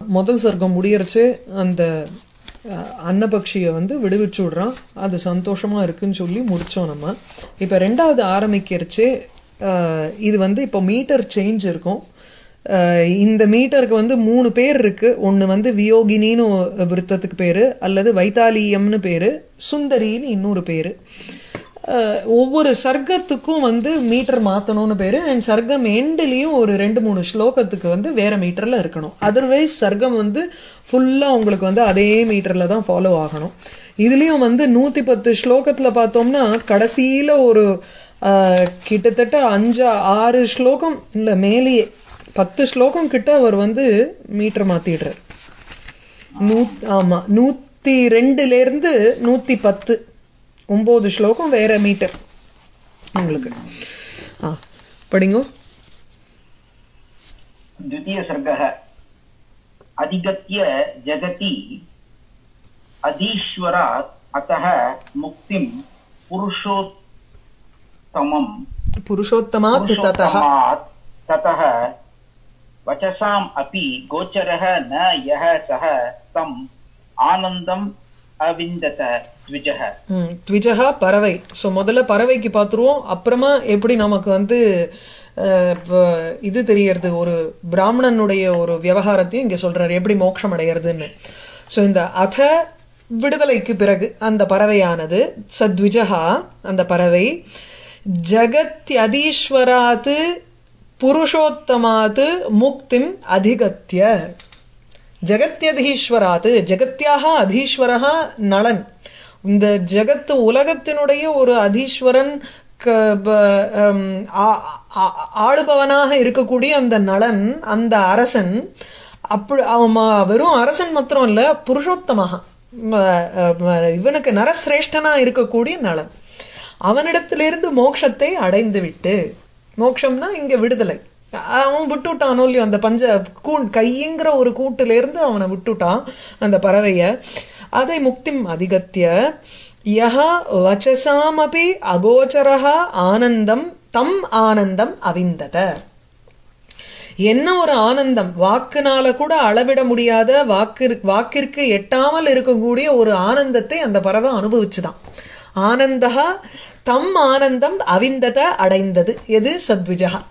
முதல் சர்க்கம் முடியறச்சு அந்த அன்னபக்ஷிய விடுவிச்சு விடுறான். அது சந்தோஷமா இருக்குன்னு சொல்லி முடிச்சோம் நம்ம. இப்ப ரெண்டாவது ஆரம்பிக்கிறச்சு இது இப்ப மீட்டர் சேஞ்ச் இருக்கும். இந்த மீட்டருக்கு 3 பேர் இருக்கு. ஒன்னு வியோகினின்னு விருத்தத்துக்கு பேரு, அல்லது வைத்தாலியம்னு பேரு, சுந்தரின்னு இன்னொரு பேரு. ஒவ்வொரு சர்க்கத்துக்கும் மீட்டர் மாத்தணும்னு பேரு. அண்ட் சர்க்கம் எண்ட்லயும் ஒரு 2-3 ஸ்லோகத்துக்கு வேற மீட்டர்ல இருக்கணும். அதர்வைஸ் சர்க்கம் ஃபுல்லா உங்களுக்கு அதே மீட்டர்ல தான் ஃபாலோ ஆகணும். இதுலயும் 110 ஸ்லோகத்துல பார்த்தோம்னா கடைசியில ஒரு கிட்டத்தட்ட 5-6 ஸ்லோகம் இல்ல மேலேயே 10 ஸ்லோகம் கிட்ட அவர் மீட்டர் மாத்திடுறார். ஆமா, 102ல இருந்து 110 9 ஸ்லோகம் வேற மீட்டர் உங்களுக்கு. படிங்கோ. द्वितीय सर्गः अधिगत्य जगति अधीश्वरात् अतः मुक्तिं पुरुषोत्तमात् ततः वचसाम् अपि गोचरः न यः सः तम् आनन्दम् अविन्दत द्विजः. द्विजः பறவை. சோ முதல்ல பறவைக்கு பாத்துருவோம். அப்புறமா எப்படி நமக்கு இது தெரியறது, ஒரு பிராமணனுடைய ஒரு விவகாரத்தையும் இங்க சொல்றாரு, எப்படி மோட்சம் அடையறதுன்னு. சோ இந்த அத விடுதலைக்கு பிறகு அந்த பறவையானது சத்விஜஹா அந்த பறவை ஜகத்யதீஸ்வராத் புருஷோத்தமாத் முக்திம் அதிகத்ய. ஜகத்யதீஸ்வராத், ஜகத்யாக அதீஸ்வரஹா நளன். இந்த ஜகத்து உலகத்தினுடைய ஒரு அதீஸ்வரன் ஆளுபவனாக இருக்கக்கூடிய அந்த நளன், அந்த அரசன். அப்படி அவன் வெறும் அரசன் மாத்திரம் இல்ல, புருஷோத்தமாக இவனுக்கு நரசிரேஷ்டனா இருக்கக்கூடிய நளன். அவனிடத்திலிருந்து மோட்சத்தை அடைந்து விட்டு, மோட்சம்னா இங்க விடுதலை, அவன் விட்டுட்டானோ இல்லையோ அந்த கைங்கிற ஒரு கூட்டுல இருந்து அவனை விட்டுட்டான் அந்த பறவைய. அதை முக்திம் அதிகத்திய யஹா வச்சசாமபி அகோச்சரஹா ஆனந்தம் தம் ஆனந்தம் அவிந்தத. என்ன ஒரு ஆனந்தம், வாக்குனால கூட அளவிட முடியாத, வாக்கிற்கு எட்டாமல் இருக்கக்கூடிய ஒரு ஆனந்தத்தை அந்த பறவை அனுபவிச்சுதான். ஆனந்தா தம் ஆனந்தம் அவிந்தத அடைந்தது. எது? சத்விஜகா.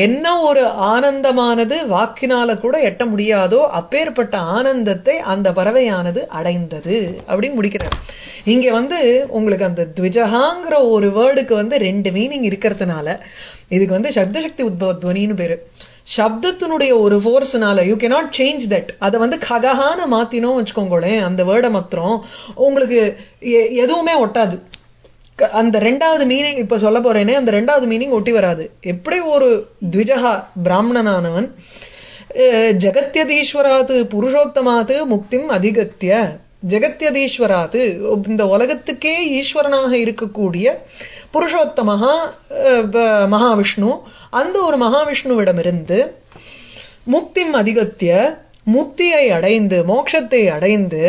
என்ன ஒரு ஆனந்தமானது வாக்கினால கூட எட்ட முடியாதோ அப்பேற்பட்ட ஆனந்தத்தை அந்த பறவையானது அடைந்தது அப்படின்னு முடிக்கிறார். இங்க உங்களுக்கு அந்த த்விஜகாங்கிற ஒரு வேர்டுக்கு 2 மீனிங் இருக்கிறதுனால இதுக்கு சப்தசக்தி உத்பவத்வனின்னு பேரு. சப்தத்தினுடைய ஒரு ஃபோர்ஸ்னால யூ கேனாட் சேஞ்ச் தட். அதை ககஹான்னு மாத்தினோம் வச்சுக்கோங்களேன், அந்த வேர்டை மாத்திரம் உங்களுக்கு எதுவுமே ஒட்டாது. அந்த 2வது மீனிங் இப்ப சொல்ல போறேனே, அந்த 2வது மீனிங் ஒட்டி வராது. எப்படி ஒரு த்விஜகா பிராமணனானவன் ஜகத்யதீஸ்வராத் புருஷோத்தமாத் முக்திம் அதிகத்திய, ஜகத்யதீஸ்வராத் இந்த உலகத்துக்கே ஈஸ்வரனாக இருக்கக்கூடிய புருஷோத்தமஹா மகாவிஷ்ணு, அந்த ஒரு மகாவிஷ்ணுவிடமிருந்து முக்திம் அதிகத்திய முக்தியை அடைந்து மோட்சத்தை அடைந்து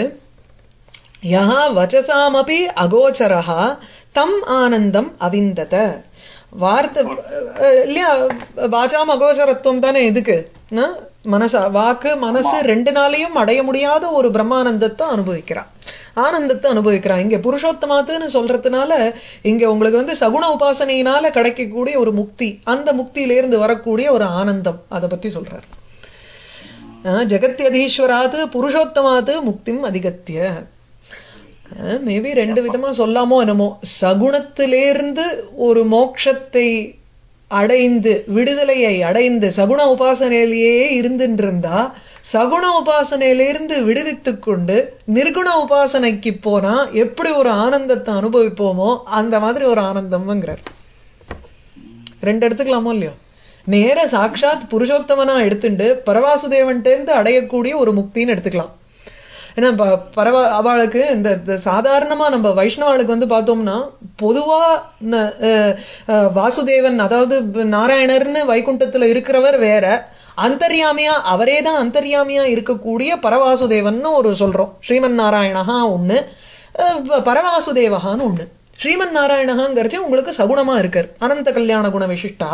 யஹா வச்சசாமபி அகோச்சரஹா தம் ஆனந்தம் அவிந்தத. வார்த்தை இல்லையா, வாசாம் அகோச்சரத்துவம் தானே எதுக்கு, மனசா வாக்கு மனசு 2 நாளையும் அடைய முடியாத ஒரு பிரம்மானந்தத்தை அனுபவிக்கிறான், ஆனந்தத்தை அனுபவிக்கிறான். இங்க புருஷோத்தமாத்துன்னு சொல்றதுனால இங்க உங்களுக்கு சகுண உபாசனையினால கிடைக்கக்கூடிய ஒரு முக்தி, அந்த முக்தியிலிருந்து வரக்கூடிய ஒரு ஆனந்தம், அதை பத்தி சொல்றார். ஜகத்யதீஸ்வராத் புருஷோத்தமாத் முக்திம் அதிகத்திய. மேபி 2 விதமா சொல்லாமோ என்னமோ. சகுணத்திலிருந்து ஒரு மோட்சத்தை அடைந்து விடுதலையை அடைந்து சகுண உபாசனையிலேயே இருந்துருந்தா, சகுண உபாசனையிலிருந்து விடுவித்து கொண்டு நிர்குண உபாசனைக்கு போனா எப்படி ஒரு ஆனந்தத்தை அனுபவிப்போமோ அந்த மாதிரி ஒரு ஆனந்தம்ங்கிறார். 2 எடுத்துக்கலாமோ இல்லையோ. நேர சாட்சாத் புருஷோத்தமனா எடுத்துட்டு பரவாசுதேவன்ட்டு அடையக்கூடிய ஒரு முக்தின்னு எடுத்துக்கலாம். ஏன்னா அவளுக்கு இந்த சாதாரணமா நம்ம வைஷ்ணவாளுக்கு பார்த்தோம்னா பொதுவா வாசுதேவன், அதாவது நாராயணர்னு வைகுண்டத்துல இருக்கிறவர் வேற, அந்தர்யாமியா அவரேதான் அந்தர்யாமியா இருக்கக்கூடிய பரவாசுதேவன் ஒரு சொல்றோம். ஸ்ரீமன் நாராயணஹா ஒண்ணு, பரவாசுதேவகான்னு ஒண்ணு. ஸ்ரீமன் நாராயணகாங்கிறச்சு உங்களுக்கு சகுணமா இருக்கார், அனந்த கல்யாண குண விசிஷ்டா.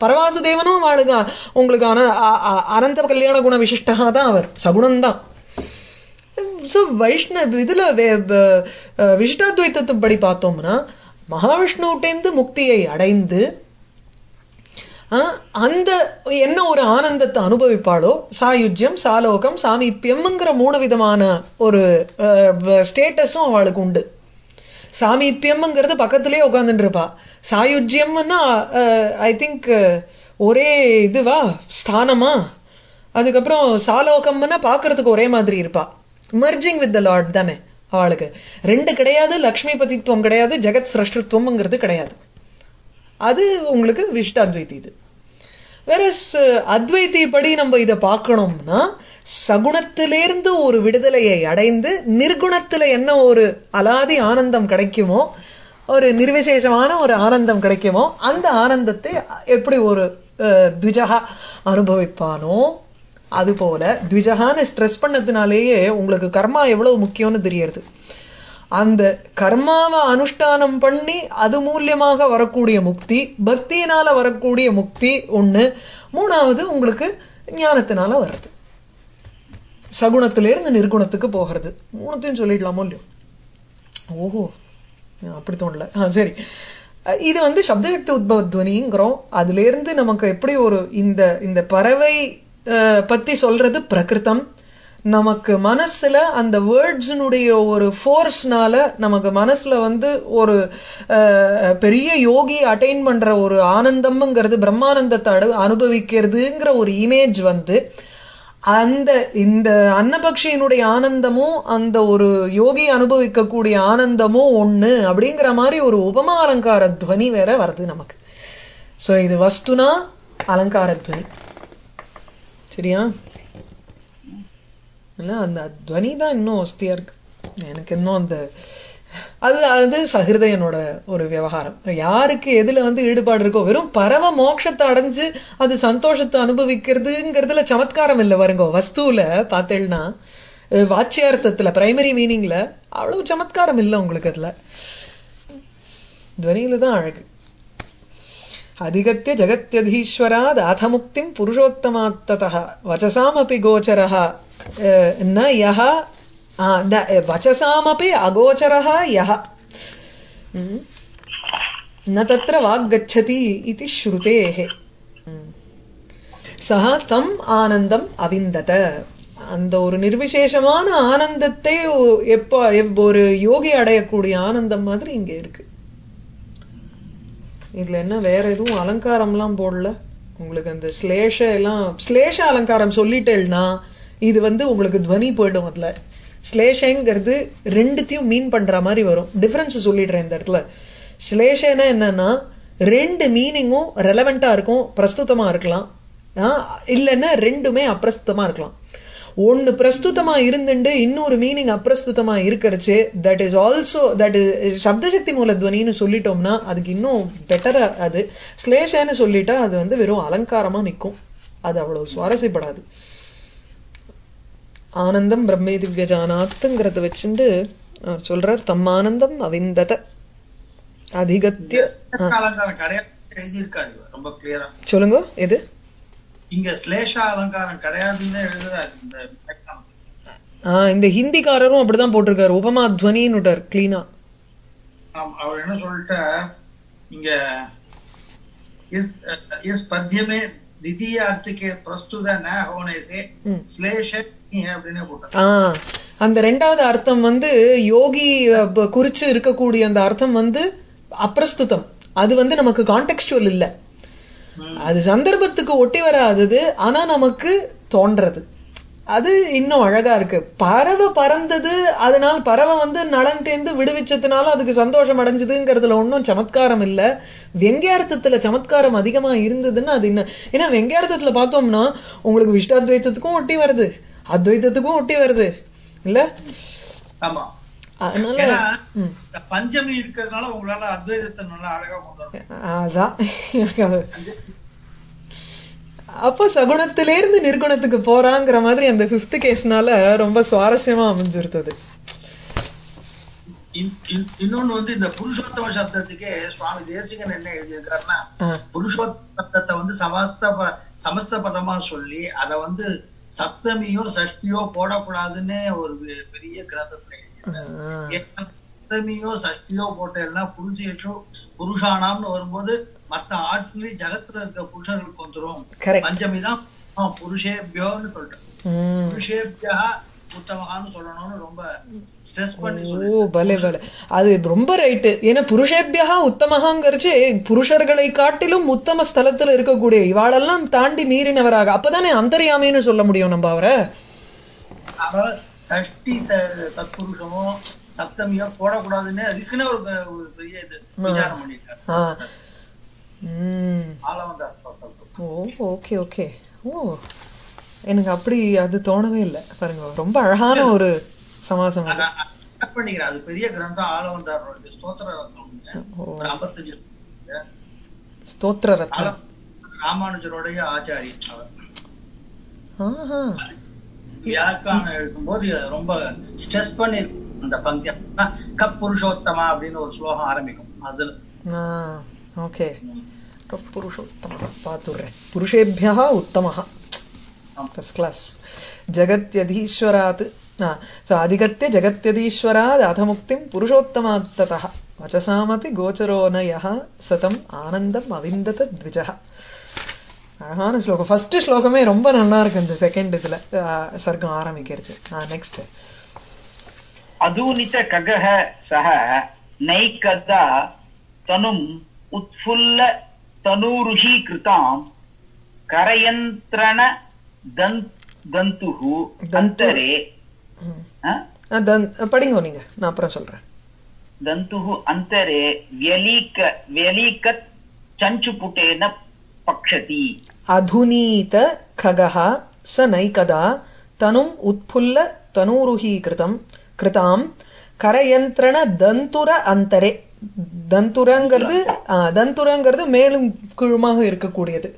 பரவாசுதேவனும் வாழுங்க உங்களுக்கு அனந்த கல்யாண குண விசிஷ்டா தான், அவர் சகுணம்தான். சோ வைஷ்ணவ இதுல விசிஷ்டாத்வைத்தத்தை படி பார்த்தோம்னா மகாவிஷ்ணுவிட்டேந்து முக்தியை அடைந்து அந்த என்ன ஒரு ஆனந்தத்தை அனுபவிப்பாளோ, சாயுஜ்யம், சாலோகம், சாமீப்பியம்ங்கிற 3 விதமான ஒரு ஸ்டேட்டஸும் அவளுக்கு உண்டு. சாமீப்பியம்ங்கிறது பக்கத்திலே உட்காந்துட்டு இருப்பா. சாயுஜ்யம்னா ஐ திங்க் ஒரே இதுவா ஸ்தானமா. அதுக்கப்புறம் சாலோகம்னா பாக்குறதுக்கு ஒரே மாதிரி இருப்பா. மர்ஜிங் வித் த லார்ட் தானே அவளுக்கு. 2 கிடையாது, லக்ஷ்மி பதித்துவம் கிடையாது, ஜெகத் சிரஷ்டத்துவம்ங்கிறது கிடையாது. அது உங்களுக்கு விசிஷ்டாத்வைதி. இது வேற அத்வைத்தி படி நம்ம இதை பார்க்கணும்னா சகுணத்திலிருந்து ஒரு விடுதலையை அடைந்து நிர்குணத்துல என்ன ஒரு அலாதி ஆனந்தம் கிடைக்குமோ, ஒரு நிர்விசேஷமான ஒரு ஆனந்தம் கிடைக்குமோ, அந்த ஆனந்தத்தை எப்படி ஒரு த்விஜகா அனுபவிப்பானோ அது போல. த்விஜகான்னு ஸ்ட்ரெஸ் பண்ணதுனாலேயே உங்களுக்கு கர்மா எவ்வளவு முக்கியம்னு தெரியறது. அந்த கர்மாவை அனுஷ்டானம் பண்ணி அது மூலியமாக வரக்கூடிய முக்தி, பக்தியினால வரக்கூடிய முக்தி ஒண்ணு. 3வது உங்களுக்கு ஞானத்தினால வர்றது, சகுணத்திலிருந்து நிர்குணத்துக்கு போகிறது. 3த்தையும் சொல்லிடலாமோ இல்லையோ? ஓஹோ, அப்படி தோணல. சரி, இது சப்தசக்தி உத்பவத்வனிங்கிறோம். அதுல இருந்து நமக்கு எப்படி ஒரு இந்த பறவை பத்தி சொல்றது பிரகிருதம். நமக்கு மனசுல அந்த வேர்ட்ஸினுடைய ஒரு ஃபோர்ஸ்னால நமக்கு மனசுல ஒரு பெரிய யோகி அட்டைன் பண்ற ஒரு ஆனந்தம்ங்கிறது, பிரம்மானந்தத்தை அனுபவிக்கிறதுங்கிற ஒரு இமேஜ் அந்த இந்த அன்னபக்ஷியினுடைய ஆனந்தமும் அந்த ஒரு யோகி அனுபவிக்கக்கூடிய ஆனந்தமும் ஒண்ணு அப்படிங்கிற மாதிரி ஒரு உபமா அலங்கார துவனி வேற வருது நமக்கு. சோ இது வஸ்துனா அலங்கார துவனி. சரியா? அந்த துவனி தான் இன்னும் வசதியா இருக்கு எனக்கு. இன்னும் அது சஹிருதயனோட ஒரு விவகாரம். யாருக்கு எதுல ஈடுபாடு இருக்கோ, வெறும் பரவ மோட்சத்தை அடைஞ்சு அது சந்தோஷத்தை அனுபவிக்கிறதுங்கிறதுல சமத்காரம் இல்லை வருங்க. வஸ்துல பார்த்தேன்னா வாச்சியார்த்தத்துல பிரைமரி மீனிங்ல அவ்வளவு சமத்காரம் இல்லை உங்களுக்கு. அதுல துவனியில தான் அழகு. அதிகத்திய ஜகத்யதீஸ்வராத் ஆதமுக்திம் புருஷோத்தமாத்ததः வசசாமபி கோச்சரः ந யஹ வசசாமபி அகோச்சரः யஹ ந தத்ர வாக்கச்சதி இதி ஸ்ருதேஹ சஹ தம் ஆனந்தம் அவிந்தத. அந்த ஒரு நிர்விசேஷமான ஆனந்தத்தை எப்ப ஒரு யோகி அடையக்கூடிய ஆனந்தம் மாதிரி இங்க இருக்கு. இதுல என்ன வேற எதுவும் அலங்காரம் எல்லாம் போடல உங்களுக்கு. அந்த ஸ்லேஷ அலங்காரம் சொல்லிட்டேன்னா இது உங்களுக்கு துவனி போயிடும். அதுல ஸ்லேஷங்கிறது 2த்தையும் மீன் பண்ற மாதிரி வரும். டிஃபரன்ஸ் சொல்லிடுறேன் இந்த இடத்துல. ஸ்லேஷனா என்னன்னா 2 மீனிங்கும் ரெலவெண்டா இருக்கும், பிரஸ்துதமா இருக்கலாம். இல்லைன்னா 2மே அப்பிரஸ்துதமா இருக்கலாம். ஒன்னு பிரஸ்துதமா இருந்துட்டு இன்னொரு மீனிங் அப்பிரஸ்துதமா இருக்கிறச்சு, that is also that is சப்தசக்தி மூலத்வனின்னு சொல்லிட்டோம்னா அதுக்கு இன்னும் பெட்டரா. அது ஸ்லேஷன்னு சொல்லிட்டா அது வெறும் அலங்காரமா நிற்கும், அது அவ்வளவு சுவாரஸ்யப்படாது. ஆனந்தம் பிரம்மே திவ்யஜானாத்துங்கிறத வச்சுட்டு சொல்றார் தம் ஆனந்தம் அவிந்தத அதிகத்திய. சொல்லுங்க எது இங்க ஸ்லேஷ அலங்காரம் கிடையாதுன்னு எழுதுறாரு. இந்த ஹிந்திக்காரரும் அப்படிதான் போட்டிருக்காரு, உபமா துவனின்னு கிளீனா. அவர் என்ன சொல்லிட்ட இங்க इस पद्य में द्वितीय अर्थ के प्रस्तुत न होने से श्लेष है அப்படினே போட்டார். அந்த 2வது அர்த்தம் யோகி குறிச்சு இருக்கக்கூடிய அந்த அர்த்தம் அப்பிரஸ்துதம். அது நமக்கு கான்டெக்ஸ்டுவல் இல்ல, அது சந்தர்ப்பத்துக்கு ஒட்டி வராதது. ஆனா நமக்கு தோன்றது அது இன்னும் அழகா இருக்கு. பறவை பறந்தது, அதனால பறவை நலன்டேந்து விடுவிச்சதுனால அதுக்கு சந்தோஷம் அடைஞ்சதுங்கிறதுல ஒன்னும் சமத்காரம் இல்ல. வெங்கியார்த்தத்துல சமத்காரம் அதிகமா இருந்ததுன்னா அது என்ன. ஏன்னா வெங்கியார்த்தத்துல பார்த்தோம்னா உங்களுக்கு விஷ்டாத்வைத்தத்துக்கும் ஒட்டி வருது, அத்வைத்தத்துக்கும் ஒட்டி வருது இல்ல. ஆமா, அதனால பஞ்சமி இருக்கிறதுனால உங்களால அத்வைதத்தை நல்லா அழகா கொண்டு வர. அதான் அப்ப சகுணத்திலிருந்து நிர்குணத்துக்கு போறாங்கிற மாதிரி அந்த 5th கேஸ்னால ரொம்ப சுவாரஸ்யமா அமைஞ்சிருந்தது. இன்னொன்னு வந்து இந்த புருஷோத்தம சப்தத்துக்கே சுவாமி தேசிகன் என்ன எழுதியிருக்காருன்னா, புருஷோத்தம சப்தத்தை வந்து சமஸ்த பதமா சொல்லி அதை வந்து சப்தமியோ சஷ்டியோ போடக்கூடாதுன்னு ஒரு பெரிய கிரந்தத்துல எழுதியிருக்காரு. சப்தமியோ சஷ்டியோ போட்டேன்னா புருஷேஷோ புருஷானாம்னு வரும்போது மத்த ஆட்களி ஜகத்துல இருக்க புருஷர்களுக்கு வந்துரும். பஞ்சமிதான் புருஷேபியோன்னு சொல்லிட்டு புருஷேபியா உத்தமகான்னு சொல்லணும்னு ரொம்ப ஸ்ட்ரெஸ் பண்ணி சொல்லு. அது ரொம்ப ரைட்டு. ஏன்னா புருஷேபியா உத்தமகாங்கிறச்சு புருஷர்களை காட்டிலும் உத்தம ஸ்தலத்துல இருக்கக்கூடிய இவாளெல்லாம் தாண்டி மீறினவராக, அப்பதானே அந்தர்யாமின்னு சொல்ல முடியும் நம்ம அவரை. சஷ்டி தத்புருஷமோ சப்தமியோ போடக்கூடாதுன்னு அதுக்குன்னு ஒரு பெரிய இது விசாரம் பண்ணிருக்காரு. Okay okay. ஓ, எனக்கு அப்படி அது தோணவே இல்லை பாருங்க. ரொம்ப அழகான ஒரு சமாசம் பண்ணிக்கிறேன். அது பெரிய கிரந்தம் ஆளவந்தார் ஸ்தோத்திர ரத்னம் 55 ஸ்தோத்திர ரத்னம் ராமானுஜருடைய ஆச்சாரி அவர். வியாக்கியானம் எழுதும்போது ரொம்ப ஸ்ட்ரெஸ் பண்ணி அந்த பங்கி கப் புருஷோத்தமா அப்படின்னு ஒரு ஸ்லோகம் ஆரம்பிக்கும். அதுல ஓகே கப் புருஷோத்தம பாத்துறேன். புருஷேபியா உத்தமஹ ஃபர்ஸ்ட் கிளாஸ். ஜகத்யதீஸ்வராத் அதிகத்திய ஜகத்யதீஸ்வராத் அதமுக்திம் புருஷோத்தமாத் ததः வசசாமபி கோச்சரோ ந யः சதம் ஆனந்தம் அவிந்தத த்விஜः. அழகான ஸ்லோகம். ஃபர்ஸ்ட் ஸ்லோகமே ரொம்ப நல்லா இருக்கு. இந்த செகண்ட் இதுல சர்க்கம் ஆரம்பிக்கிறது. நெக்ஸ்ட் அதூனித ககஹ சஹ நைகதா தனும் உத்ஃபுல்ல தனூருஹி கிருதாம் கரயந்திரண தந்துஹு அந்தரே. படிங்க நீங்க, நான் அப்புறம் சொல்றேன். தந்துஹு அந்தரே வியலீகத் சஞ்சுபுட்டேன பக்ஷதி. அதுநீத ககஹ ச நைகதா தனும் உத்ஃபுல்ல தனூருஹி கிருதாம் கரயந்திரண தந்துர அந்தரே. தந்துரங்கிறது மேலும் கீழுமாக இருக்கக்கூடியது.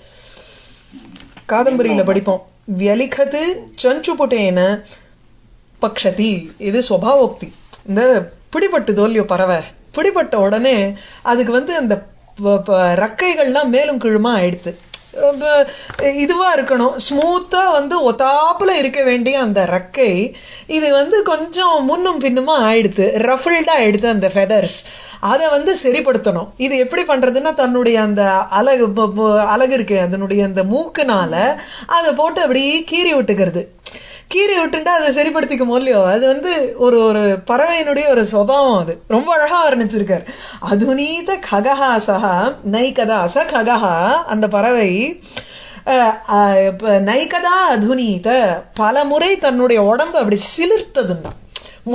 காதம்பரியில படிப்போம். வியலிகது சஞ்சுபுட்டேன பக்ஷதி. இது ஸ்வபாவோக்தி. இந்த பிடிபட்டு தோல்லியோ பறவை பிடிபட்ட உடனே அதுக்கு வந்து அந்த ரக்கைகள்லாம் மேலும் கீழுமா ஆயிடுத்து. இதுவா இருக்கணும், ஸ்மூத்தா வந்து ஒத்தாப்புல இருக்க வேண்டிய அந்த ரக்கை இது வந்து கொஞ்சம் முன்னும் பின்னுமா ஆயிடுத்து, ரஃபில்டா ஆயிடுத்து அந்த ஃபெதர்ஸ். அதை வந்து சரிப்படுத்தணும். இது எப்படி பண்றதுன்னா தன்னுடைய அந்த அழகு இருக்கு அதனுடைய அந்த மூக்குனால அதை போட்டு அப்படியே கீறி விட்டுக்கிறது. கீறி விட்டுட்டா அதை சரிப்படுத்திக்கும் இல்லையோ. அது வந்து ஒரு ஒரு பறவையினுடைய ஒரு சுபாவம். அது ரொம்ப அழகா வர்ணிச்சிருக்காரு. அதுநீத ககஹா சஹா நைகதா ச ககஹா, அந்த பறவை நைகதா அதுநீத பல முறை தன்னுடைய உடம்பு அப்படி சிலிர்த்ததுன்னா,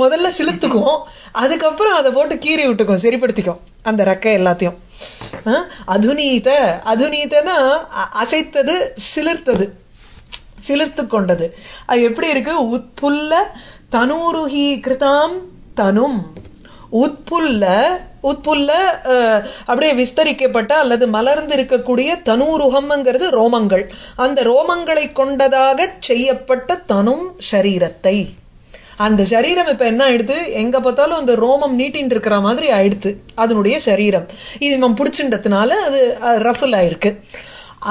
முதல்ல சிலுத்துக்கும், அதுக்கப்புறம் அதை போட்டு கீறி விட்டுக்கும், சரிப்படுத்திக்கும் அந்த ரெக்கை எல்லாத்தையும். அதுநீத, அதுநீதனா அசைத்தது, சிலிர்த்தது, சிலிர்த்து கொண்டது. அது எப்படி இருக்கு? உத்புல்ல தனூருஹி கிருதாம் தனும். உட்புல்ல அப்படியே விஸ்தரிக்கப்பட்ட அல்லது மலர்ந்து இருக்கக்கூடிய தனூருகம்ங்கிறது ரோமங்கள். அந்த ரோமங்களை கொண்டதாக செய்யப்பட்ட தனும் சரீரத்தை. அந்த சரீரம் இப்ப என்ன ஆயிடுது? எங்க பார்த்தாலும் அந்த ரோமம் நீட்டின் இருக்கிற மாதிரி ஆயிடுது அதனுடைய சரீரம். இது நம்ம பிடிச்சுன்றதுனால அது ரஃபுல் ஆயிருக்கு.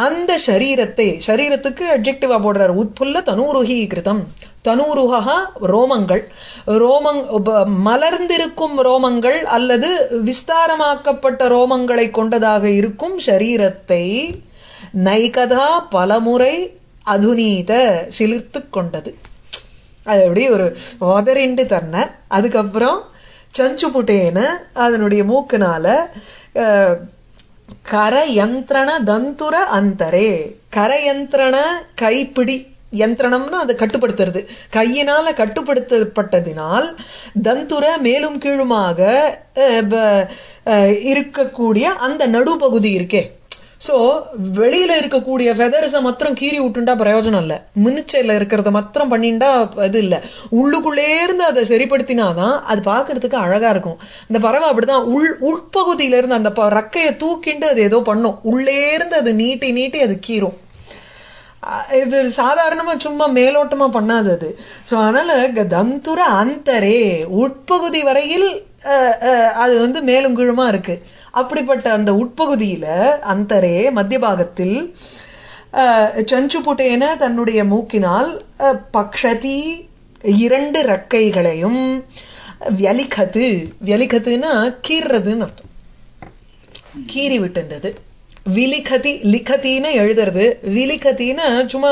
அந்த சரீரத்தை, சரீரத்துக்கு அட்ஜெக்டிவா போடுறாரு. உட்புல்ல தனூருஹி கிருதம். தனூருஹா ரோமங்கள், மலர்ந்திருக்கும் ரோமங்கள் அல்லது விஸ்தாரமாக்கப்பட்ட ரோமங்களை கொண்டதாக இருக்கும் சரீரத்தை நைகதா பலமுறை அதுநீத சிலிர்த்து கொண்டது. அது எப்படி ஒரு உதறிண்டு தன்னை, அதுக்கப்புறம் சஞ்சுபுட்டேன அதனுடைய மூக்குனால கரயந்திரண தந்துர அந்தரே. கரயந்திரண கைப்பிடி, யந்திரணம்னா அதை கட்டுப்படுத்துறது, கையினால கட்டுப்படுத்தப்பட்டதினால் தந்துர மேலும் கீழுமாக இருக்கக்கூடிய அந்த நடுப்பகுதி இருக்கே. சோ வெளியில இருக்கக்கூடிய ஃபெதர்ஸை மாத்திரம் கீறி விட்டுண்டா பிரயோஜனம் இல்ல, மினிச்சைல இருக்கிறத மாத்திரம் பண்ணிண்டா இது இல்ல. உள்ளுக்குள்ளே இருந்து அதை சரிப்படுத்தினாதான் அது பாக்குறதுக்கு அழகா இருக்கும். அந்த பறவை அப்படிதான் உட்பகுதியில இருந்து அந்த ரக்கையை தூக்கிண்டு அது ஏதோ பண்ணும், உள்ளே இருந்து அது நீட்டி நீட்டி அது கீறும். இது சாதாரணமா சும்மா மேலோட்டமா பண்ணாது அது. சோ அதனால தந்துர அந்தரே உட்பகுதி வரையில் அது வந்து மேலும் கீழுமா இருக்கு. அப்படிப்பட்ட அந்த உட்பகுதியில அந்தரே மத்திய பாகத்தில் சஞ்சுபுட்டேன தன்னுடைய மூக்கினால் பக்ஷதி இரண்டு ரெக்கைகளையும் வியலிகத்து, வியலிகத்துன்னா கீர்றதுன்னு அர்த்தம், கீறி விட்டுன்றது. விலிகதி, லிகத்தின்னு எழுதுறது, விலிகத்தின்னு சும்மா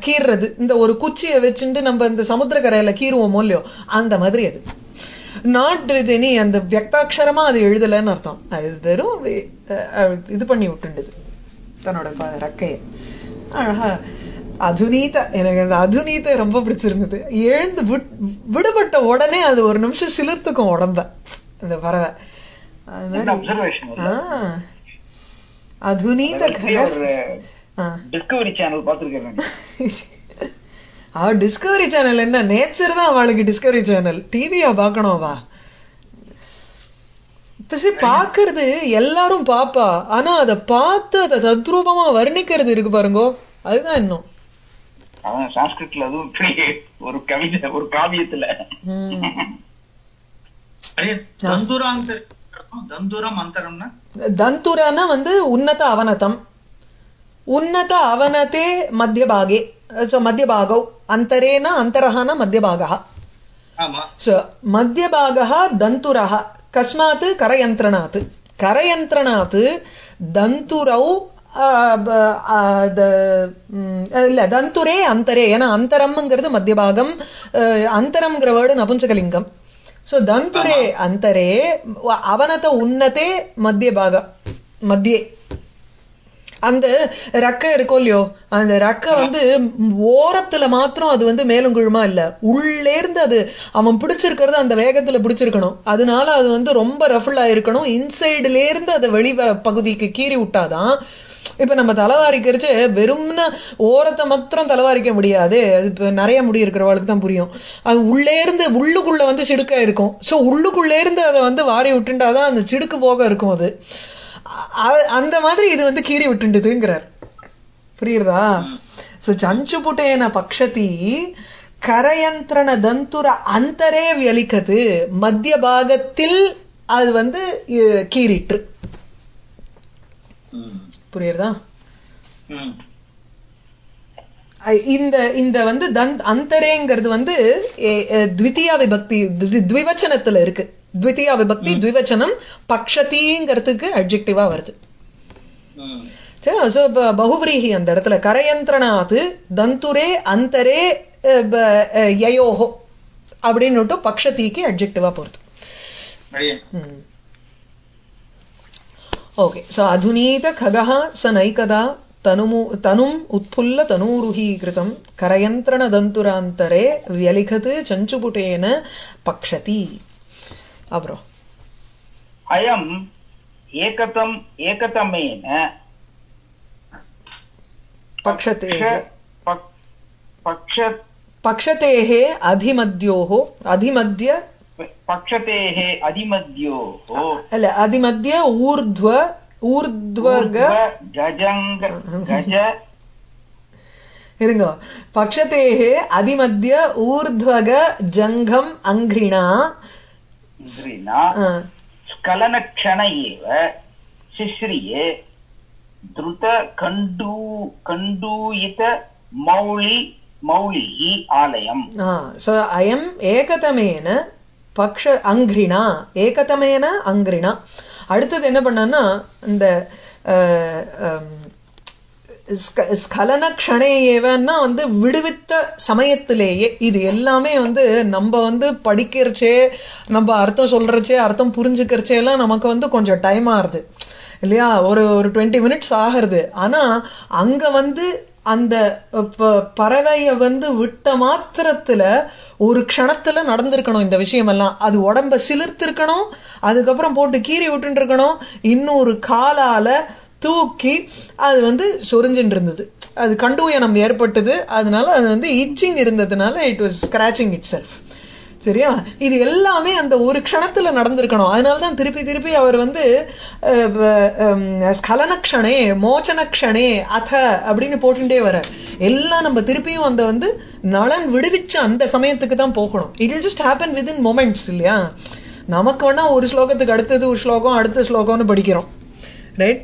கீர்றது. இந்த ஒரு குச்சியை வச்சுட்டு நம்ம இந்த சமுத்திரக்கரையில கீறுவோமோ இல்லையோ அந்த மாதிரி அது. நாட் வித் எனி அந்த வியக்தாட்சரமா அது எழுதலன்னு அர்த்தம். அது வெறும் இது பண்ணி விட்டுண்டது தன்னோட ரெக்கைய. அழகா அதுநீத, எனக்கு அந்த அதுநீத ரொம்ப பிடிச்சிருந்தது. எழுந்து விடுபட்ட உடனே அது ஒரு நிமிஷம் சிலிர்த்துக்கும் உடம்ப அந்த பறவை. அதுநீத டிஸ்கவரி சேனல் பாத்துருக்கேன். அவ டிஸ்கவரி சேனல் என்ன, நேச்சர் தான் அவளுக்கு டிஸ்கவரி சேனல். டிவியா பாக்கணும் அவ பாக்குறது எல்லாரும் பாப்பா. ஆனா அதை பார்த்து அதை தத்ரூபமா வர்ணிக்கிறது இருக்கு பாருங்கோ, அதுதான் இன்னும். சான்ஸ்கிரிட்ல அதுவும் ஒரு கவிதை, ஒரு காவியத்துல தந்துரனா வந்து உன்னத அவனதம், உன்னத அவனதே மத்திய பாகே. மத்திய பாகோ அந்தரேன அந்தரஹன மத்திய பாகः. மத்திய பாகः தந்துரः கஸ்மாத் கரயந்திரணாத். கரயந்திரணாத் தந்துரௌ இல்ல தந்துரே அந்தரே, ஏன்னா அந்தரம்ங்கிறது மத்திய பாகம், அந்தரம்ங்கிற வேர்டு நபும்சகலிங்கம். சோ தந்துரே அந்தரே அவனத உன்னதே மத்திய பாக மத்தியே. அந்த ரெக்கை இருக்கும் இல்லையோ, அந்த ரெக்கை வந்து ஓரத்துல மாத்திரம் அது வந்து மேலும் கீழுமா இல்ல, உள்ளேர்ந்து அது அவன் பிடிச்சிருக்கிறது அந்த வேகத்துல பிடிச்சிருக்கணும். அதனால அது வந்து ரொம்ப ரஃபுல்லா இருக்கணும். இன்சைடுல இருந்து அதை வெளி பகுதிக்கு கீறி விட்டாதான். இப்ப நம்ம தலைவாரிக்கிறச்சு வெறும்னா ஓரத்தை மாத்திரம் தலைவாரிக்க முடியாது, அது இப்ப நிறைய முடி இருக்கிறவளுக்கு தான் புரியும். அது உள்ளே இருந்து உள்ளுக்குள்ள வந்து சிடுக்கா இருக்கும். சோ உள்ளுக்குள்ளே இருந்து அதை வந்து வாரி விட்டுண்டாதான் அந்த சிடுக்கு போக இருக்கும். அது அந்த மாதிரி இது வந்து கீறி விட்டுண்டுதுங்கிறார். புரியுறதா? சோ சஞ்சுபுட்டேன பக்ஷதி கரயந்திரண தந்துர அந்தரே வியலிக்கது, மத்திய பாகத்தில் அது வந்து கீறிட்டு. புரியுறதா? இந்த இந்த வந்து அந்தரேங்கிறது வந்து த்விதியா விபக்தி த்விவச்சனத்துல இருக்கு. த்விதியா விபக்தி த்விவச்சனம் பக்ஷதிங்கிறதுக்கு அட்ஜெக்டிவா வருது. பகுவிரீஹி அந்த இடத்துல கரயந்திரணாத் தந்துரே அந்தரே யயோஹோ அப்படின்னு பக்ஷதிக்கு அட்ஜெக்டிவா போறது. ஓகே. சோ அதுநீத खगः स नैकदा तनुम् उत्फुल्ल तनूरुहि कृतं करयन्त्रण दन्तुरान्तरे व्यलिखत् चञ्चुपुटेन पक्षति. அப்புறம் அயம் ஏகதமேன பக்ஷதேஹ அதிமத்யோஹ அதிமத்ய பக்ஷதேஹ அதிமத்யோஹ அல்ல அதிமத்ய ஊர்த்வக கஜங்க கஜ இருங்க. பக்ஷதேஹ அதிமத்ய ஊர்த்வக ஜங்கம் அங்கிரிணா ஸ்கலனக்ஷண ஏவ சிஸ்ரியே த்ருத கண்டூயித மௌலிஹி ஆலயம். சோ அயம் ஏகதமேன பக்ஷ அங்கிரிணா, ஏகதமேன அங்கிரிணா. அடுத்தது என்ன பண்ணான்னா இந்த ஸ்கலன க்ஷணேயேவன்னா வந்து விடுவித்த சமயத்திலேயே. இது எல்லாமே வந்து நம்ம வந்து படிக்கிறச்சே, நம்ம அர்த்தம் சொல்றச்சே, அர்த்தம் புரிஞ்சுக்கிறச்சே எல்லாம் நமக்கு வந்து கொஞ்சம் டைம் ஆகுது இல்லையா, ஒரு 20 மினிட்ஸ் ஆகிறது. ஆனா அங்க வந்து அந்த பறவைய வந்து விட்ட மாத்திரத்துல ஒரு க்ஷணத்துல நடந்திருக்கணும் இந்த விஷயம் எல்லாம். அது உடம்ப சிலிர்த்திருக்கணும், அதுக்கப்புறம் போட்டு கீறி விட்டு இருக்கணும், இன்னொரு காலால தூக்கி அது வந்து சொரிஞ்சுட்டு இருந்தது. அது கண்டூயனம் ஏற்பட்டது, அதனால அது வந்து இச்சிங் இருந்ததுனால it was scratching it self. சரியா? இது எல்லாமே அந்த ஒரு க்ஷணத்துல நடந்திருக்கணும். அதனாலதான் திருப்பி திருப்பி அவர் வந்து ஸ்கலன க்ஷணே மோச்சன க்ஷணே அத அப்படின்னு போட்டுட்டே வர. எல்லாம் நம்ம திருப்பியும் அந்த வந்து நலன் விடுவிச்ச அந்த சமயத்துக்கு தான் போகணும். It will just happen within moments இல்லையா? நமக்கு வேணா ஒரு ஸ்லோகத்துக்கு அடுத்தது ஒரு ஸ்லோகம் அடுத்த ஸ்லோகம்னு படிக்கிறோம், ரைட்?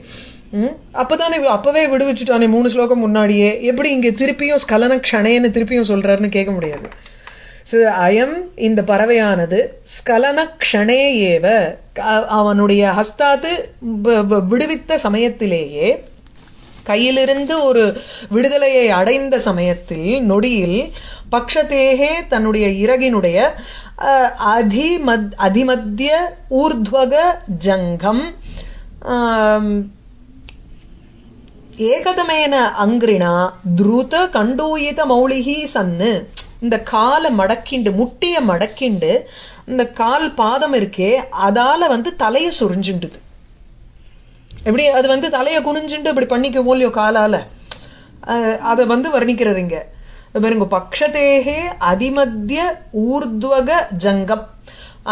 அப்பதானே அப்பவே விடுவிச்சுட்டானே 3 ஸ்லோகம் முன்னாடியே, எப்படி இங்க திருப்பியும் ஸ்கலன க்ஷணேன்னு திருப்பியும் சொல்றாருன்னு கேட்க முடியாது. அயம் இந்த பறவையானது ஸ்கலன க்ஷணே ஏவ அவனுடைய ஹஸ்தாத்து விடுவித்த சமயத்திலேயே, கையிலிருந்து ஒரு விடுதலையை அடைந்த சமயத்தில் நொடியில், பக்ஷதேகே தன்னுடைய இறகினுடைய அதிமத்திய ஊர்த்வக ஜங்கம் ஏகதமேன அங்கிரிணா துருத கண்டூயித மௌலிகி சன்னு, இந்த காலை மடக்கிண்டு முட்டிய மடக்கிண்டு இந்த கால் பாதம் இருக்கே அதால வந்து தலைய சுரிஞ்சுண்டுது. எப்படி அது வந்து தலைய குனிஞ்சுண்டு இப்படி பண்ணிக்க மூலியோ காலால, அத வந்து வர்ணிக்கிறீங்க பாருங்க. பக்ஷதேகே அதிமத்திய ஊர்த்வக ஜங்கம்,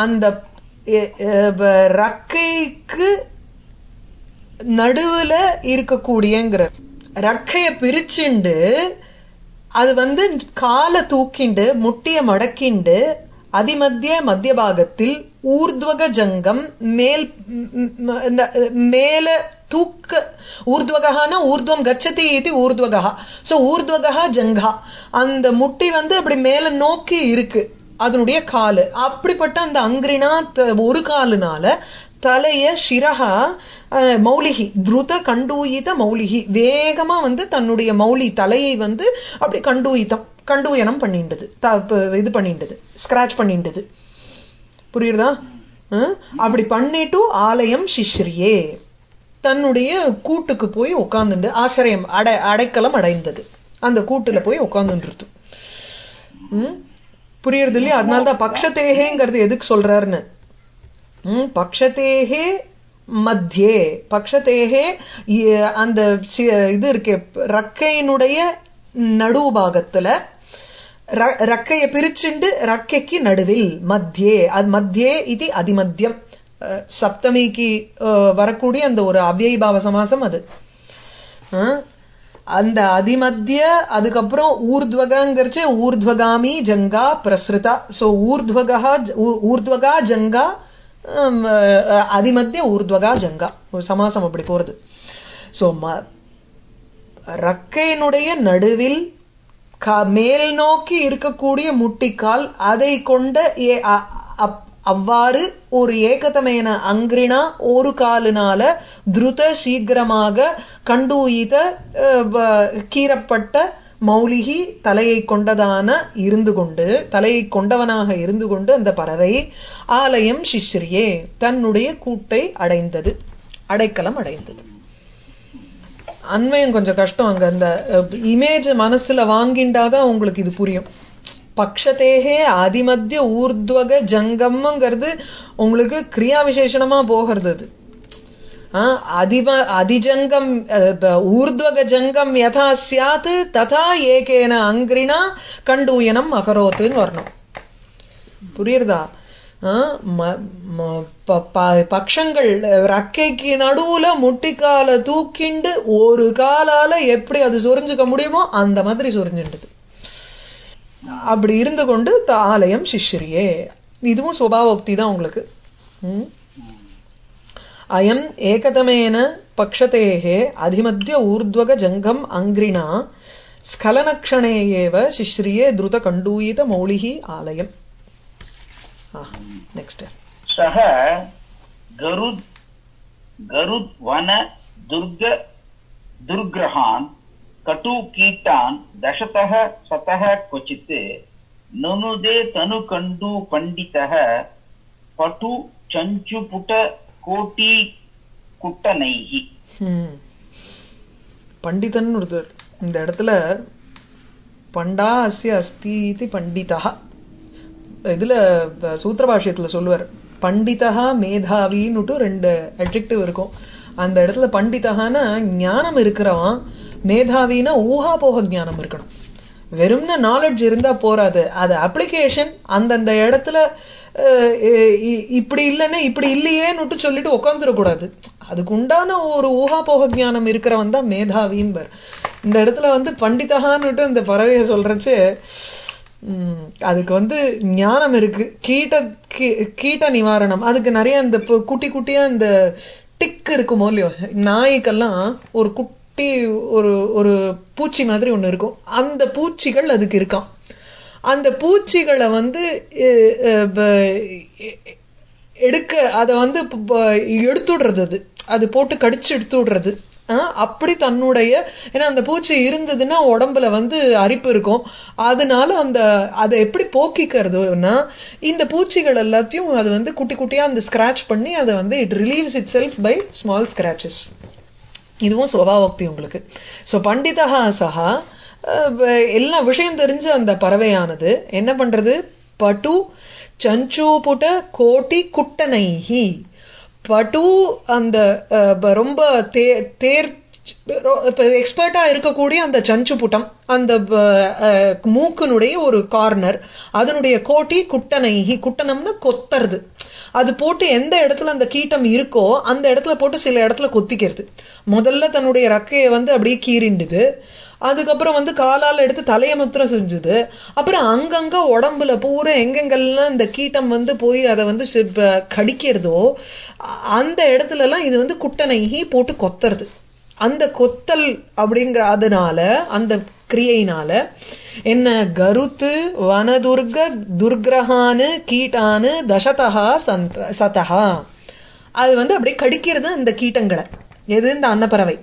அந்த ரக்கைக்கு நடுவுல இருக்கக்கூடியங்கிற ரக்கைய பிரிச்சுண்டு அது வந்து காலை தூக்கிண்டு முட்டிய மடக்கிண்டு மத்திய பாகத்தில் ஊர்த்வக ஜங்கம் மேல தூக்க, ஊர்த்வகான ஊர்த்வம் கச்சதி இது ஊர்த்வகா. சோ ஊர்த்வகா ஜங்கா, அந்த முட்டி வந்து அப்படி மேல நோக்கி இருக்கு அதனுடைய காலு. அப்படிப்பட்ட அந்த அங்கிரினா ஒரு காலுனால தலைய சிரஹா மௌலிகி துருத கண்டூயித மௌலிகி, வேகமா வந்து தன்னுடைய மௌலி தலையை வந்து அப்படி கண்டூயனம் பண்ணிண்டது, இது பண்ணிண்டது, ஸ்கிராச் பண்ணிண்டது. புரியுறதா? அப்படி பண்ணிட்டு ஆலயம் சிஷ்ரியே தன்னுடைய கூட்டுக்கு போய் உட்கார்ந்துண்டு ஆசிரியம் அடைக்கலம் அடைந்தது. அந்த கூட்டுல போய் உட்கார்ந்துட்டு புரியுறது இல்லையா? அதனால்தான் பக்ஷதேகேங்கிறது எதுக்கு சொல்றாருன்னு, பக்ஷதேகே மத்தியே, பக்ஷதேகே அந்த இது இருக்கே ரக்கையினுடைய நடுபாகத்துல, ரக்கைய பிரிச்சுண்டு ரக்கைக்கு நடுவில் மத்தியே, அது மத்தியே இது அதிமத்தியம். சப்தமிக்கு வரக்கூடிய அந்த ஒரு அவ்யயபாவ சமாசம் அது. அந்த அதிமத்திய, அதுக்கப்புறம் ஊர்த்வகங்கிறச்சு ஊர்த்வகாமி ஜங்கா பிரஸ்ருதா. சோ ஊர்த்வகா ஜங்கா அதிமத்திய ஊர்த்வகா ஜங்கா ஒரு சமாசம் அப்படி போறது. சோ ரக்கையினுடைய நடுவில் மேல் நோக்கி இருக்கக்கூடிய முட்டிக்கால், அதை கொண்ட அவ்வாறு ஒரு ஏகதமேன அங்கிரினா ஒரு காலினால துருத சீக்கிரமாக கண்டூயித கீறப்பட்ட மௌலிகி தலையை கொண்டதான இருந்து கொண்டு, தலையை கொண்டவனாக இருந்து கொண்டு அந்த பறவை ஆலயம் சிஷ்ரியே தன்னுடைய கூட்டை அடைந்தது, அடைக்கலம் அடைந்தது. அன்வயம் கொஞ்சம் கஷ்டம், அங்க அந்த இமேஜ் மனசுல வாங்கிண்டாதான் உங்களுக்கு இது புரியும். பக்ஷதேகே அதிமத்திய ஊர்த்வக ஜங்கம்ங்கிறது உங்களுக்கு கிரியா விசேஷணமா போகிறது. அது அதிஜங்கம் ஊர்த்வக ஜங்கம் யதா சியாத் ததா ஏகேன அங்கிரினா கண்டூயனம் அகரோத்துன்னு வரணும். புரியுறதா? பக்ஷங்கள் ரக்கைக்கு நடுவுல முட்டிக்கால தூக்கிண்டு ஒரு காலால எப்படி அது சொரிஞ்சுக்க முடியுமோ அந்த மாதிரி சொரிஞ்சுட்டது. அப்படி இருந்து கொண்டு ஆலயம் சிஷ்ரியே, இதுவும் சுபாவோக்தி தான் உங்களுக்கு. அயம் ஏகதமேன பக்ஷதேகே அதிமத்திய ஊர்த்வக ஜங்கம் அங்கிரினா ஸ்கலனக்ஷணே ஏவ சிஷ்ரியே துருத கண்டூயித மௌலிஹி ஆலயம். நெக்ஸ்ட் சஹ கருத் வன துர்கிரஹான் கட்டு கீட்டான் தசதஹ சதஹ क्वचित् நனுதே தனு கண்டு பண்டிதஹ பட்டு சஞ்சுபுட கோட்டி குட்டனைஹி. பண்டிதன் ஒருத்தர் இந்த இடத்துல பண்டா அஸ்ய அஸ்தி இது பண்டிதா, இதுல சூத்திர பாஷ்யத்துல சொல்லுவார். பண்டிதா மேதாவின்னுட்டு 2 அட்ஜெக்டிவ் இருக்கும். அந்த இடத்துல பண்டிதகான ஞானம் இருக்கிறவன், மேதாவினா ஊஹா போக ஞானம் இருக்கணும். வெறும்னா நாலேஜ் இருந்தா போறாது, அது அப்ளிகேஷன் அந்தந்த இடத்துல இப்படி இல்லைன்னா இப்படி இல்லையேன்னு சொல்லிட்டு உட்காந்துடக்கூடாது. அதுக்கு உண்டான ஒரு ஊகாபோக ஞானம் இருக்கிறவன் தான் மேதாவின்பர். இந்த இடத்துல பண்டிதகான்னுட்டு இந்த பறவையை சொல்றச்சு அதுக்கு ஞானம் இருக்கு. கீட்ட நிவாரணம் அதுக்கு நிறைய இந்த குட்டி குட்டியா இந்த டிக் இருக்குமோ இல்லையோ, நாய்க்கெல்லாம் ஒரு குட்டி ஒரு பூச்சி மாதிரி ஒண்ணு இருக்கும், அந்த பூச்சிகள் அதுக்கு இருக்கான். அந்த பூச்சிகளை எடுக்க அதை எடுத்துடுறது, அது போட்டு கடிச்சு எடுத்து விடுறது. அப்படி தன்னுடைய, ஏன்னா அந்த பூச்சி இருந்ததுன்னா உடம்புல அரிப்பு இருக்கும், அதனால அதை எப்படி போக்கிக்கிறதுனா இந்த பூச்சிகள் எல்லாத்தையும் அது குட்டி குட்டியா அந்த ஸ்கிராச் பண்ணி அதை it relieves itself by small scratches. இதுவும் சுபாவோக்தி உங்களுக்கு. ஸோ பண்டிதா சஹா எல்லா விஷயம் தெரிஞ்சு அந்த பறவையானது என்ன பண்றது, பட்டு சஞ்சூபுட கோட்டி குட்டனைஹி, பட்டு அந்த ரொம்ப எக்ஸ்பர்ட்டா இருக்கக்கூடிய அந்த சஞ்சுபுட்டம், அந்த மூக்குனுடைய ஒரு கார்னர், அதனுடைய கோட்டி குட்டனைஹி, குட்டனம்னு கொத்துறது, அது போட்டு எந்த இடத்துல அந்த கீட்டம் இருக்கோ அந்த இடத்துல போட்டு சில இடத்துல கொத்திக்கிறது. முதல்ல தன்னுடைய ரக்கையை அப்படியே கீறிண்டுது, அதுக்கப்புறம் காலால் எடுத்து தலையை மாத்திரம் செஞ்சுது, அப்புறம் அங்கங்க உடம்புல பூரா எங்கெங்கெல்லாம் இந்த கீட்டம் போய் அதை கடிக்கிறதோ அந்த இடத்துல எல்லாம் இது குட்டனைகி போட்டு கொத்துறது. அந்த கொத்தல் அப்படிங்கிற அதனால அந்த கிரியையினால என்ன, கருத்து வனதுர்க துர்கிரகானு கீட்டானு தசதா சதஹா, அது அப்படியே கடிக்கிறது அந்த கீட்டங்களை. எது, இந்த அன்னப்பறவை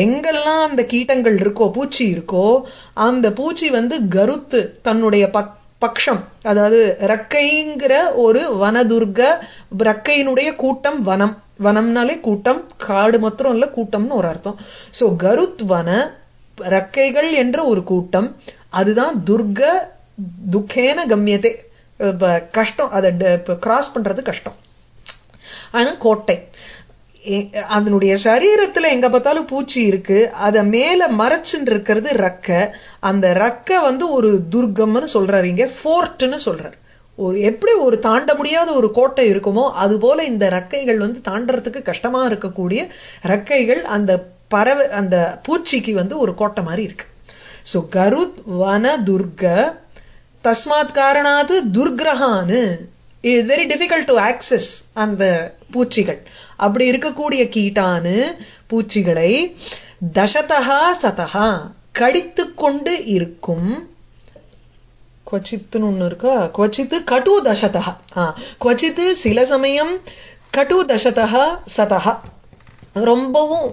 எங்கெல்லாம் அந்த கீட்டங்கள் இருக்கோ, பூச்சி இருக்கோ, அந்த பூச்சி கருத்து தன்னுடைய பக்ஷம், அதாவது ரக்கைங்கிற ஒரு வனதுர்க, ரக்கையினுடைய கூட்டம், வனம், வனம்னாலே கூட்டம், காடு மாத்திரம் இல்ல கூட்டம்னு ஒரு அர்த்தம். சோ கருத் வன ரக்கைகள் என்ற ஒரு கூட்டம், அதுதான் துர்க துக்கேன கம்யதே, கஷ்டம், அதை கிராஸ் பண்றது கஷ்டம். ஆனா கோட்டை, அதனுடைய சரீரத்துல எங்க பார்த்தாலும் பூச்சி இருக்கு, அத மேல மறைச்சுன்னு இருக்கிறது ரக்க. அந்த ரக்க ஒரு துர்கம்னு சொல்றாரு, இங்க ஃபோர்ட்னு சொல்றாரு. எப்படி ஒரு தாண்ட முடியாத ஒரு கோட்டை இருக்குமோ அது போல இந்த ரக்கைகள் தாண்டறதுக்கு கஷ்டமா இருக்கக்கூடிய ரக்கைகள் அந்த பறவை, அந்த பூச்சிக்கு ஒரு கோட்டை மாதிரி இருக்கு. சோ கருத் வன துர்க தஸ்மாத் காரணாது துர்கிரகானு, it very difficult to access அந்த பூச்சிகள். அப்படி இருக்கக்கூடிய கீட்டானு பூச்சிகளை தசதா சதஹா கடித்து கொண்டு இருக்கும். குவச்சித்துன்னு ஒண்ணு இருக்கா, குவச்சித்து கட்டு தசதா, குவச்சித்து சில சமயம் கட்டு தசதா சதஹா, ரொம்பவும்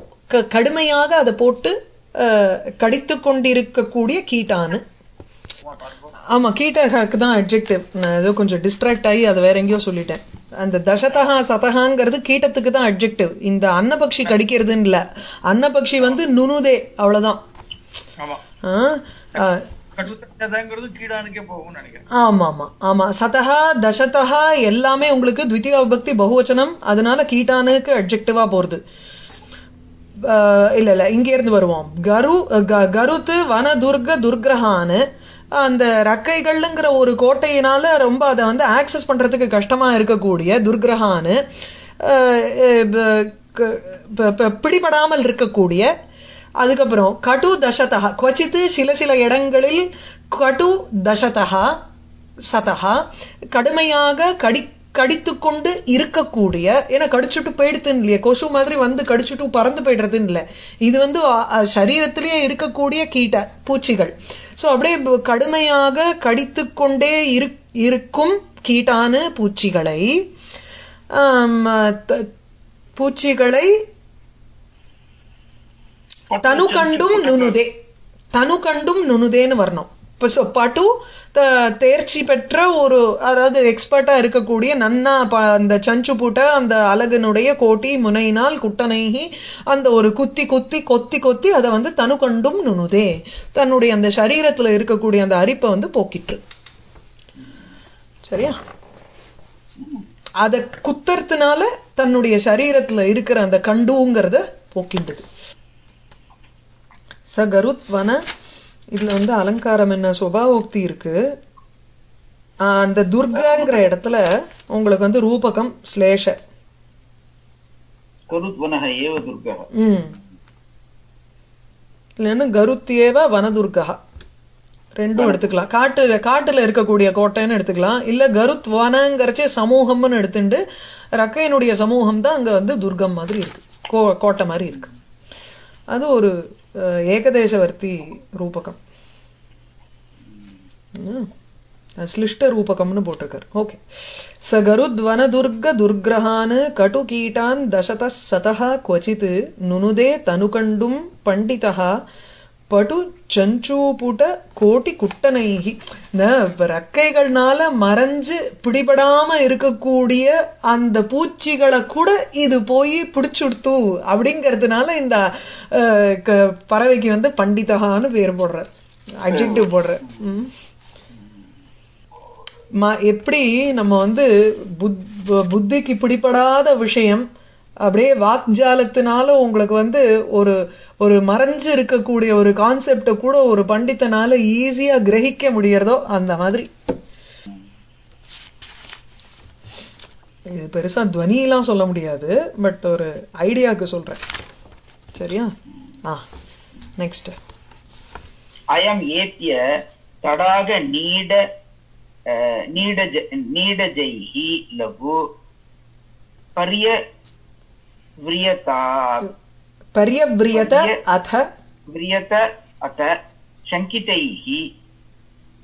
கடுமையாக அதை போட்டு கடித்து கொண்டிருக்கக்கூடிய கீட்டானு. ஆமா, கீட்டகாக்கு தான் அட்ஜெக்டிவ். நான் ஏதோ கொஞ்சம் டிஸ்ட்ராக்ட் ஆகி அதை வேற எங்கேயோ சொல்லிட்டேன். அந்த தசதா சதகாங்கிறது கீட்டத்துக்கு தான் அட்ஜெக்டிவ், இந்த அன்னபக்ஷி கடிக்கிறதுன்னு இல்ல. அன்னபக்ஷி நுணுதே, அவ்வளவுதான். ஆமா ஆமா ஆமா, சதஹா தசதஹா எல்லாமே உங்களுக்கு த்விதீய விபக்தி பகுவச்சனம், அதனால கீட்டானுக்கு அட்ஜெக்டிவா போறது. இல்ல இல்ல, இங்க இருந்து வருவோம். கருத்து வன துர்க துர்கிரகானு, அந்த ரக்கைகள்ங்கிற ஒரு கோட்டையினால ரொம்ப அதை ஆக்சஸ் பண்றதுக்கு கஷ்டமா இருக்கக்கூடிய துர்கிரகானு, பிடிபடாமல் இருக்கக்கூடிய. அதுக்கப்புறம் கட்டு தசதா, குவச்சித்து சில சில இடங்களில் கட்டு தசதா சதஹா கடுமையாக கடித்து கொண்டு இருக்கக்கூடிய. ஏன்னா கடிச்சுட்டு போயிடுதுன்னு இல்லையா, கொசு மாதிரி கடிச்சுட்டு பறந்து போயிடுறதுன்னு இல்லை, இது சரீரத்திலேயே இருக்கக்கூடிய கீட்ட பூச்சிகள். சோ அப்படியே கடுமையாக கடித்து கொண்டே இருக்கும் கீட்டானு பூச்சிகளை தனு கண்டும் நுணுதே, தனு கண்டும் நுணுதேன்னு வரணும். பட்டு தேர்ச்சி பெற்ற ஒரு, அதாவது எக்ஸ்பர்ட்டா இருக்கக்கூடிய நன்னா அந்த சஞ்சு பூட்ட அந்த அலகனுடைய கோட்டி முனையினால் குட்டனைகி அந்த ஒரு குத்தி குத்தி கொத்தி கொத்தி அதை தனு கண்டும் நுணுதே, தன்னுடைய அந்த சரீரத்துல இருக்கக்கூடிய அந்த அரிப்பை போக்கிட்டு. சரியா, அத குத்தறதுனால தன்னுடைய சரீரத்துல இருக்கிற அந்த கண்டுங்கிறத போக்கின்றது. ச கருத் வன இதுல வந்து அலங்காரம் என்ன சுபாவோக்தி இருக்கு. அந்த துர்காங்கிற இடத்துல உங்களுக்கு வந்து ரூபகம் ஸ்லேஷ கருத்வனஹ ஏவ துர்கः. இல்லைன்னா கருத்தியேவ வனதுர்கா ரெண்டும் எடுத்துக்கலாம். காட்டுல இருக்கக்கூடிய கோட்டைன்னு எடுத்துக்கலாம். இல்ல கருத் வனங்கிறச்சே சமூகம்னு எடுத்துட்டு ரக்கையினுடைய சமூகம் தான் அங்க வந்து துர்கம் மாதிரி இருக்கு, கோட்டை மாதிரி இருக்கு. அது ஒரு ஏகதேசவர்த்தி ரூபகம், ஸ்லிஷ்ட ரூபகம்னு போட்டிருக்காரு. ஓகே. ச கருத்வன துர்க துர்கிரஹான் கட்டு கீட்டான் தசத சதஹ क्वचित् நுனுதே தனுகண்டும் பண்டிதஹ பட்டு சஞ்சூபுட கோட்டி குட்டனைஹி. இந்த ரக்கைகள்னால மறைஞ்சு பிடிபடாம இருக்கக்கூடிய அந்த பூச்சிகளை கூட இது போய் பிடிச்சுடுத்து அப்படிங்கறதுனால இந்த பறவைக்கு வந்து பண்டிதகான்னு பேர் போடுறார், அட்ஜெக்டிவ் போடுறார். எப்படி நம்ம வந்து புத்திக்கு பிடிபடாத விஷயம் அப்படியே வாக்ஜாலத்தினால உங்களுக்கு வந்து ஒரு மறைஞ்சு இருக்கக்கூடிய ஒரு கான்செப்ட கூட ஒரு பண்டிதனால ஈஸியா கிரகிக்க முடியறதோ அந்த மாதிரி. இது பெருசா துவனியெல்லாம் சொல்ல முடியாது, பட் ஒரு ஐடியாவுக்கு சொல்றேன். சரியா? நெக்ஸ்ட். அயம் ஏத்ய தடாக நீடஜைஹி லகு பரியவ்ரியத அத சங்கிதைஹி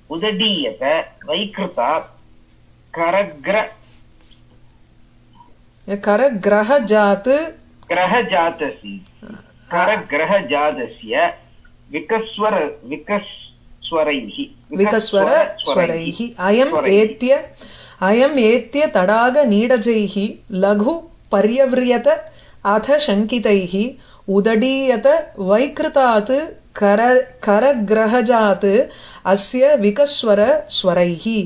உதடீயத வைக்ருதா கரக்ரஹஜாதஸ்ய விகஸ்வரைஹி அயம் ஏத்ய தடாக நீடஜைஹி லகு பரியவ்ரியத அத சங்கிதைஹி உதடீயத வைக்ருதாத் கரக்ரஹஜாத் அஸ்ய விகஸ்வர ஸ்வரைஹி.